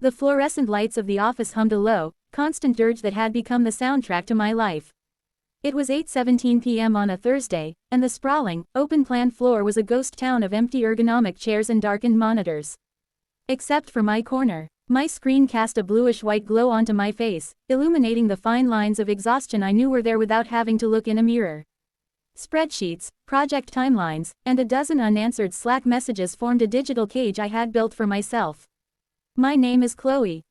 The fluorescent lights of the office hummed a low, constant dirge that had become the soundtrack to my life. It was 8:17 p.m. on a Thursday, and the sprawling, open-plan floor was a ghost town of empty ergonomic chairs and darkened monitors. Except for my corner. My screen cast a bluish-white glow onto my face, illuminating the fine lines of exhaustion I knew were there without having to look in a mirror. Spreadsheets, project timelines, and a dozen unanswered Slack messages formed a digital cage I had built for myself. My name is Chloe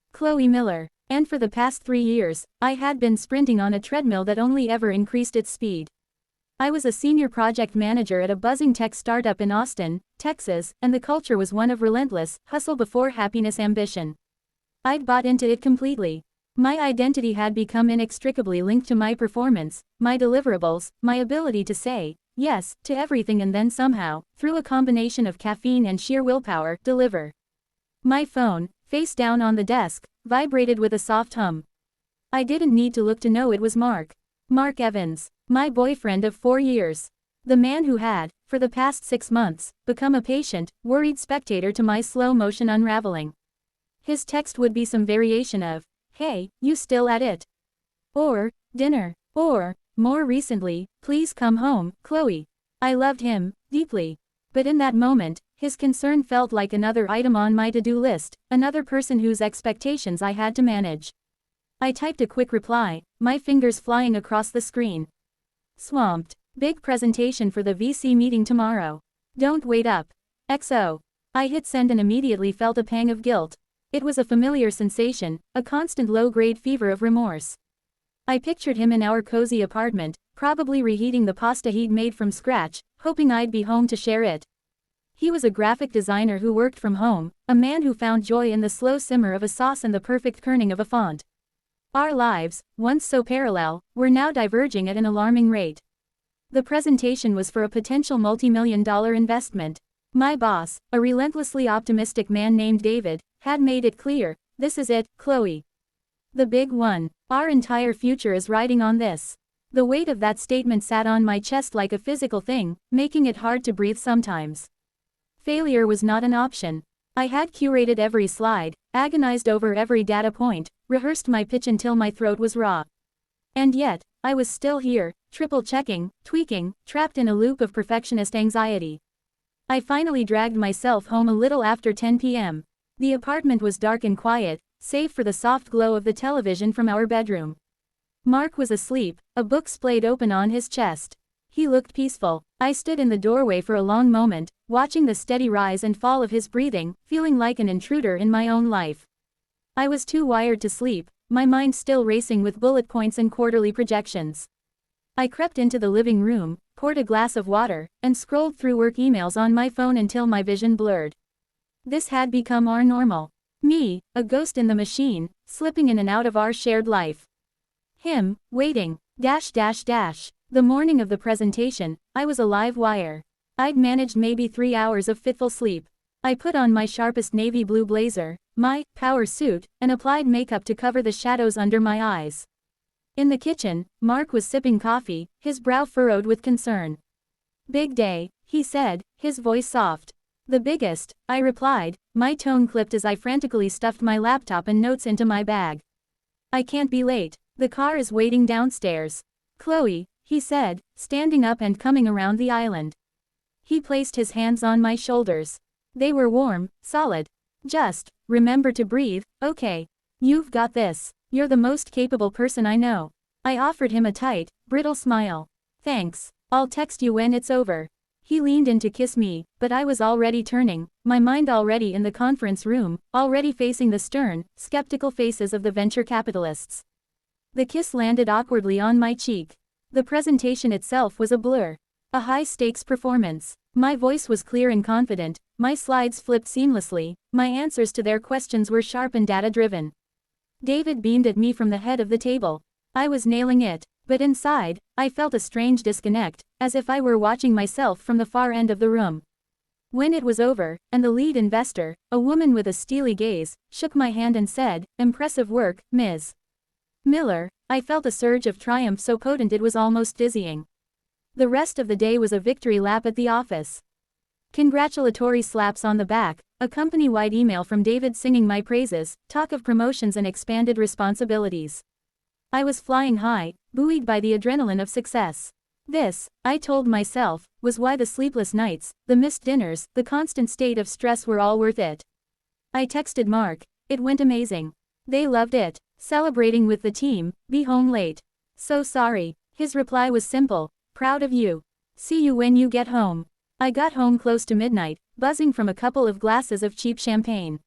Miller, and for the past 3 years, I had been sprinting on a treadmill that only ever increased its speed. I was a senior project manager at a buzzing tech startup in Austin, Texas, and the culture was one of relentless, hustle before happiness ambition. I'd bought into it completely. My identity had become inextricably linked to my performance, my deliverables, my ability to say yes to everything and then somehow, through a combination of caffeine and sheer willpower, deliver. My phone, face down on the desk, vibrated with a soft hum. I didn't need to look to know it was Mark Evans, my boyfriend of 4 years. The man who had, for the past 6 months, become a patient, worried spectator to my slow-motion unraveling. His text would be some variation of, "Hey, you still at it?" Or, "Dinner." Or, more recently, "Please come home, Chloe." I loved him, deeply. But in that moment, his concern felt like another item on my to-do list, another person whose expectations I had to manage. I typed a quick reply, my fingers flying across the screen. Swamped. Big presentation for the VC meeting tomorrow. Don't wait up. XO. I hit send and immediately felt a pang of guilt. It was a familiar sensation, a constant low-grade fever of remorse. I pictured him in our cozy apartment, probably reheating the pasta he'd made from scratch, hoping I'd be home to share it. He was a graphic designer who worked from home, a man who found joy in the slow simmer of a sauce and the perfect kerning of a font. Our lives, once so parallel, were now diverging at an alarming rate. The presentation was for a potential multi-million-dollar investment. My boss, a relentlessly optimistic man named David, had made it clear, "This is it, Chloe. The big one. Our entire future is riding on this." The weight of that statement sat on my chest like a physical thing, making it hard to breathe sometimes. Failure was not an option. I had curated every slide, agonized over every data point, rehearsed my pitch until my throat was raw. And yet, I was still here, triple-checking, tweaking, trapped in a loop of perfectionist anxiety. I finally dragged myself home a little after 10 p.m. The apartment was dark and quiet, save for the soft glow of the television from our bedroom. Mark was asleep, a book splayed open on his chest. He looked peaceful. I stood in the doorway for a long moment, watching the steady rise and fall of his breathing, feeling like an intruder in my own life. I was too wired to sleep, my mind still racing with bullet points and quarterly projections. I crept into the living room, poured a glass of water, and scrolled through work emails on my phone until my vision blurred. This had become our normal. Me, a ghost in the machine, slipping in and out of our shared life. Him, waiting, The morning of the presentation, I was a live wire. I'd managed maybe 3 hours of fitful sleep. I put on my sharpest navy blue blazer, my power suit, and applied makeup to cover the shadows under my eyes. In the kitchen, Mark was sipping coffee, his brow furrowed with concern. "Big day," he said, his voice soft. "The biggest," I replied, my tone clipped as I frantically stuffed my laptop and notes into my bag. "I can't be late. The car is waiting downstairs." "Chloe," he said, standing up and coming around the island. He placed his hands on my shoulders. They were warm, solid. "Just remember to breathe, okay? You've got this. You're the most capable person I know." I offered him a tight, brittle smile. "Thanks. I'll text you when it's over." He leaned in to kiss me, but I was already turning, my mind already in the conference room, already facing the stern, skeptical faces of the venture capitalists. The kiss landed awkwardly on my cheek. The presentation itself was a blur. A high-stakes performance. My voice was clear and confident, my slides flipped seamlessly, my answers to their questions were sharp and data-driven. David beamed at me from the head of the table. I was nailing it, but inside, I felt a strange disconnect, as if I were watching myself from the far end of the room. When it was over, and the lead investor, a woman with a steely gaze, shook my hand and said, "Impressive work, Ms. Miller," I felt a surge of triumph so potent it was almost dizzying. The rest of the day was a victory lap at the office. Congratulatory slaps on the back, a company-wide email from David singing my praises, talk of promotions and expanded responsibilities. I was flying high, buoyed by the adrenaline of success. This, I told myself, was why the sleepless nights, the missed dinners, the constant state of stress were all worth it. I texted Mark, "It went amazing. They loved it. Celebrating with the team, be home late. So sorry." His reply was simple, "Proud of you. See you when you get home." I got home close to midnight, buzzing from a couple of glasses of cheap champagne.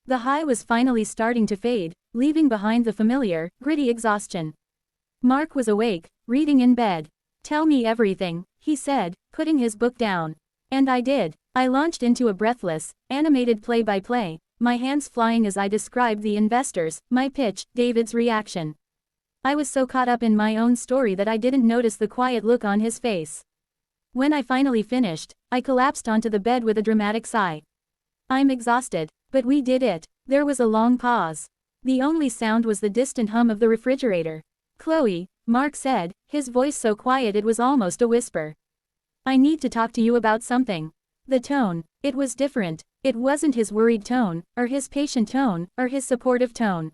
The high was finally starting to fade, leaving behind the familiar, gritty exhaustion. Mark was awake, reading in bed. "Tell me everything," he said, putting his book down. And I did. I launched into a breathless, animated play-by-play, my hands flying as I described the investors, my pitch, David's reaction. I was so caught up in my own story that I didn't notice the quiet look on his face. When I finally finished, I collapsed onto the bed with a dramatic sigh. "I'm exhausted, but we did it." There was a long pause. The only sound was the distant hum of the refrigerator. "Chloe," Mark said, his voice so quiet it was almost a whisper. "I need to talk to you about something." The tone, it was different. It wasn't his worried tone, or his patient tone, or his supportive tone.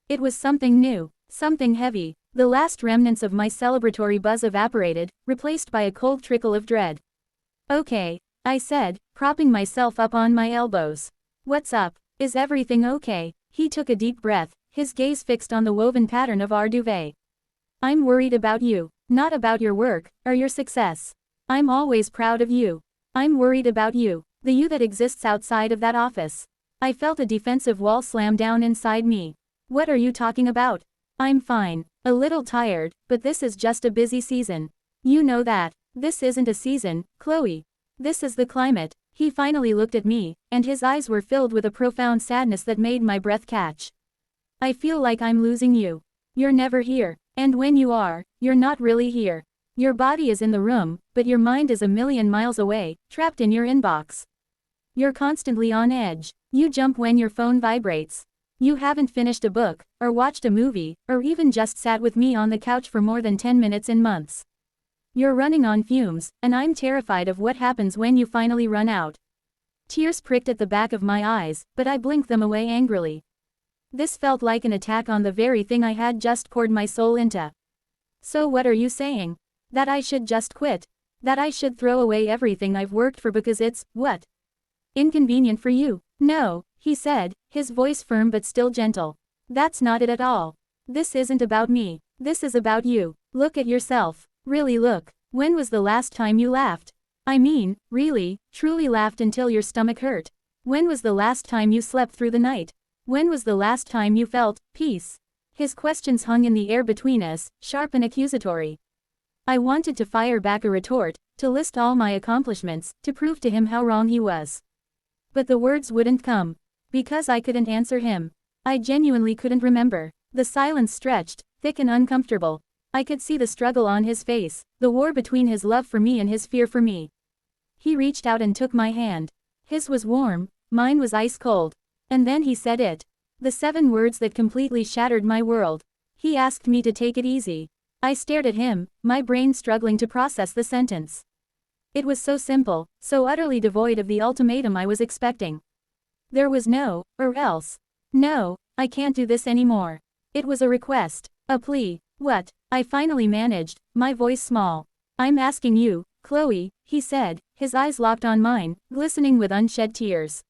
It was something new, something heavy. The last remnants of my celebratory buzz evaporated, replaced by a cold trickle of dread. "Okay," I said, propping myself up on my elbows. "What's up? Is everything okay?" He took a deep breath, his gaze fixed on the woven pattern of our duvet. "I'm worried about you, not about your work, or your success. I'm always proud of you. I'm worried about you, the you that exists outside of that office." I felt a defensive wall slam down inside me. "What are you talking about?" "I'm fine. A little tired, but this is just a busy season. You know that." "This isn't a season, Chloe. This is the climate." He finally looked at me, and his eyes were filled with a profound sadness that made my breath catch. "I feel like I'm losing you. You're never here. And when you are, you're not really here. Your body is in the room, but your mind is a million miles away, trapped in your inbox. You're constantly on edge. You jump when your phone vibrates. You haven't finished a book, or watched a movie, or even just sat with me on the couch for more than 10 minutes in months. You're running on fumes, and I'm terrified of what happens when you finally run out." Tears pricked at the back of my eyes, but I blinked them away angrily. This felt like an attack on the very thing I had just poured my soul into. "So what are you saying? That I should just quit? That I should throw away everything I've worked for because it's, what? Inconvenient for you?" "No," he said, his voice firm but still gentle. "That's not it at all. This isn't about me. This is about you. Look at yourself. Really look. When was the last time you laughed? I mean, really, truly laughed until your stomach hurt? When was the last time you slept through the night? When was the last time you felt peace?" His questions hung in the air between us, sharp and accusatory. I wanted to fire back a retort, to list all my accomplishments, to prove to him how wrong he was. But the words wouldn't come. Because I couldn't answer him. I genuinely couldn't remember. The silence stretched, thick and uncomfortable. I could see the struggle on his face, the war between his love for me and his fear for me. He reached out and took my hand. His was warm, mine was ice cold. And then he said it. The 7 words that completely shattered my world. He asked me to take it easy. I stared at him, my brain struggling to process the sentence. It was so simple, so utterly devoid of the ultimatum I was expecting. There was no, or else. "No, I can't do this anymore." It was a request, a plea. "What?" I finally managed, my voice small. "I'm asking you, Chloe," he said, his eyes locked on mine, glistening with unshed tears.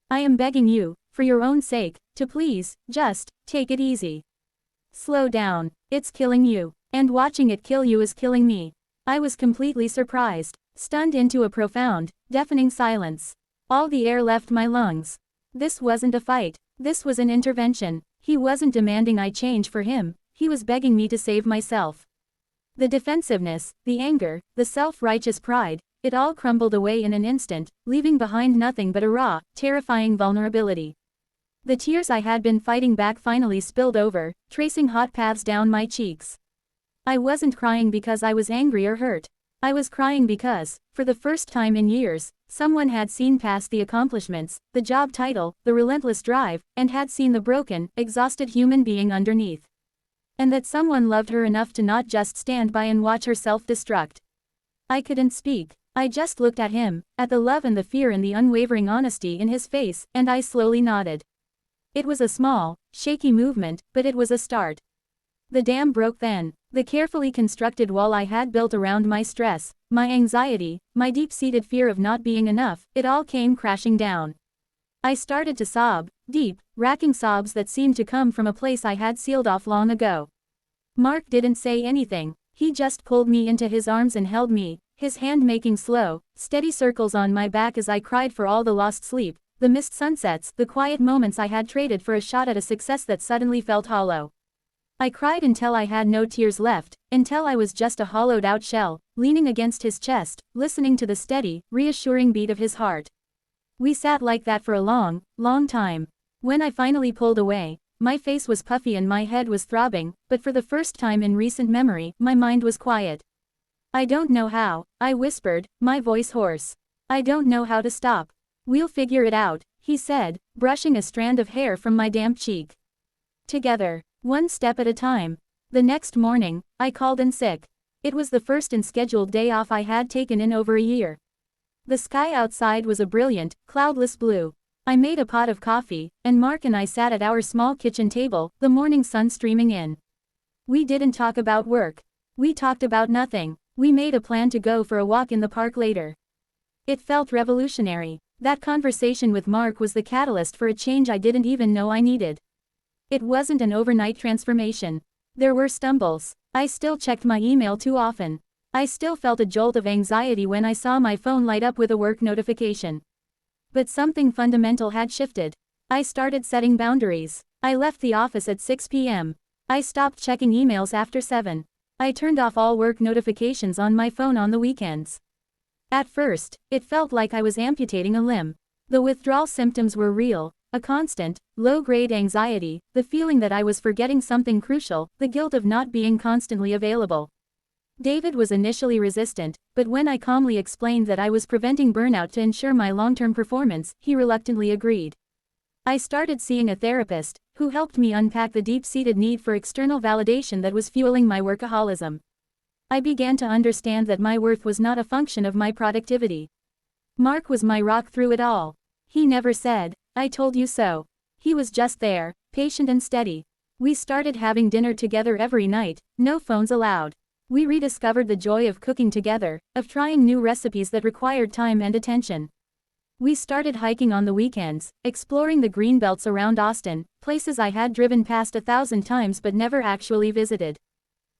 "I am begging you, for your own sake, to please, just, take it easy. Slow down. It's killing you. And watching it kill you is killing me." I was completely surprised, stunned into a profound, deafening silence. All the air left my lungs. This wasn't a fight. This was an intervention. He wasn't demanding I change for him, he was begging me to save myself. The defensiveness, the anger, the self-righteous pride, it all crumbled away in an instant, leaving behind nothing but a raw, terrifying vulnerability. The tears I had been fighting back finally spilled over, tracing hot paths down my cheeks. I wasn't crying because I was angry or hurt. I was crying because, for the first time in years, someone had seen past the accomplishments, the job title, the relentless drive, and had seen the broken, exhausted human being underneath. And that someone loved her enough to not just stand by and watch her self-destruct. I couldn't speak. I just looked at him, at the love and the fear and the unwavering honesty in his face, and I slowly nodded. It was a small, shaky movement, but it was a start. The dam broke then. The carefully constructed wall I had built around my stress, my anxiety, my deep-seated fear of not being enough, it all came crashing down. I started to sob, deep, racking sobs that seemed to come from a place I had sealed off long ago. Mark didn't say anything. He just pulled me into his arms and held me, his hand making slow, steady circles on my back as I cried for all the lost sleep, the missed sunsets, the quiet moments I had traded for a shot at a success that suddenly felt hollow. I cried until I had no tears left, until I was just a hollowed-out shell, leaning against his chest, listening to the steady, reassuring beat of his heart. We sat like that for a long, long time. When I finally pulled away, my face was puffy and my head was throbbing, but for the first time in recent memory, my mind was quiet. I don't know how, I whispered, my voice hoarse. I don't know how to stop. We'll figure it out, he said, brushing a strand of hair from my damp cheek. Together. One step at a time. The next morning, I called in sick. It was the first unscheduled day off I had taken in over a year. The sky outside was a brilliant, cloudless blue. I made a pot of coffee, and Mark and I sat at our small kitchen table, the morning sun streaming in. We didn't talk about work. We talked about nothing. We made a plan to go for a walk in the park later. It felt revolutionary. That conversation with Mark was the catalyst for a change I didn't even know I needed. It wasn't an overnight transformation. There were stumbles. I still checked my email too often. I still felt a jolt of anxiety when I saw my phone light up with a work notification. But something fundamental had shifted. I started setting boundaries. I left the office at 6 p.m. I stopped checking emails after 7. I turned off all work notifications on my phone on the weekends. At first, it felt like I was amputating a limb. The withdrawal symptoms were real. A constant, low-grade anxiety, the feeling that I was forgetting something crucial, the guilt of not being constantly available. David was initially resistant, but when I calmly explained that I was preventing burnout to ensure my long-term performance, he reluctantly agreed. I started seeing a therapist, who helped me unpack the deep-seated need for external validation that was fueling my workaholism. I began to understand that my worth was not a function of my productivity. Mark was my rock through it all. He never said, "I told you so." He was just there, patient and steady. We started having dinner together every night, no phones allowed. We rediscovered the joy of cooking together, of trying new recipes that required time and attention. We started hiking on the weekends, exploring the green belts around Austin, places I had driven past 1,000 times but never actually visited.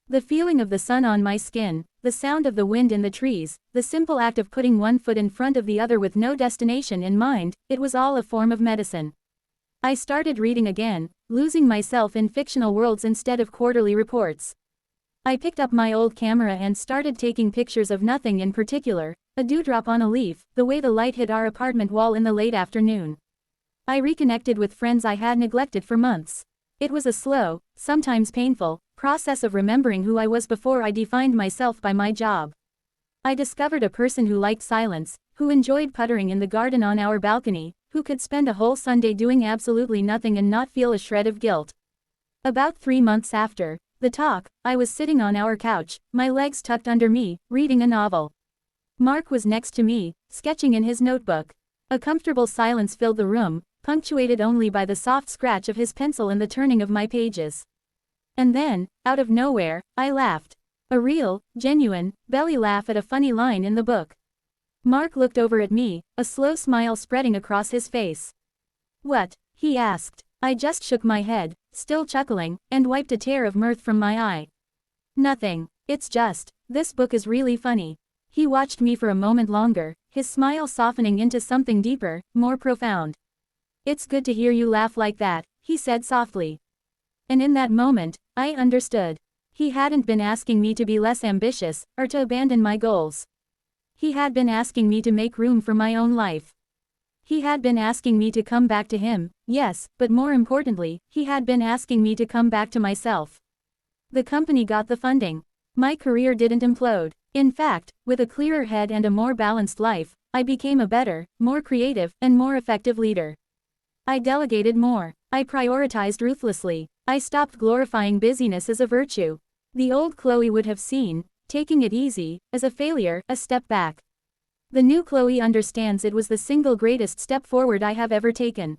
The feeling of the sun on my skin, the sound of the wind in the trees, the simple act of putting one foot in front of the other with no destination in mind, it was all a form of medicine. I started reading again, losing myself in fictional worlds instead of quarterly reports. I picked up my old camera and started taking pictures of nothing in particular, a dewdrop on a leaf, the way the light hit our apartment wall in the late afternoon. I reconnected with friends I had neglected for months. It was a slow, sometimes painful, process of remembering who I was before I defined myself by my job. I discovered a person who liked silence, who enjoyed puttering in the garden on our balcony, who could spend a whole Sunday doing absolutely nothing and not feel a shred of guilt. About 3 months after the talk, I was sitting on our couch, my legs tucked under me, reading a novel. Mark was next to me, sketching in his notebook. A comfortable silence filled the room, punctuated only by the soft scratch of his pencil and the turning of my pages. And then, out of nowhere, I laughed. A real, genuine, belly laugh at a funny line in the book. Mark looked over at me, a slow smile spreading across his face. "What?" he asked. I just shook my head, still chuckling, and wiped a tear of mirth from my eye. "Nothing. It's just, this book is really funny." He watched me for a moment longer, his smile softening into something deeper, more profound. "It's good to hear you laugh like that," he said softly. And in that moment, I understood. He hadn't been asking me to be less ambitious, or to abandon my goals. He had been asking me to make room for my own life. He had been asking me to come back to him, yes, but more importantly, he had been asking me to come back to myself. The company got the funding. My career didn't implode. In fact, with a clearer head and a more balanced life, I became a better, more creative, and more effective leader. I delegated more. I prioritized ruthlessly. I stopped glorifying busyness as a virtue. The old Chloe would have seen taking it easy as a failure, a step back. The new Chloe understands it was the single greatest step forward I have ever taken.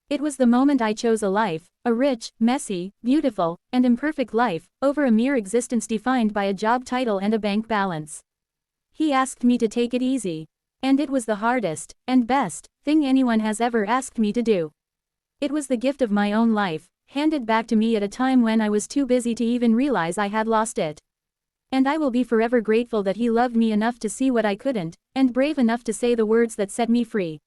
It was the moment I chose a life, a rich, messy, beautiful, and imperfect life, over a mere existence defined by a job title and a bank balance. He asked me to take it easy. And it was the hardest, and best, thing anyone has ever asked me to do. It was the gift of my own life, handed back to me at a time when I was too busy to even realize I had lost it. And I will be forever grateful that he loved me enough to see what I couldn't, and brave enough to say the words that set me free.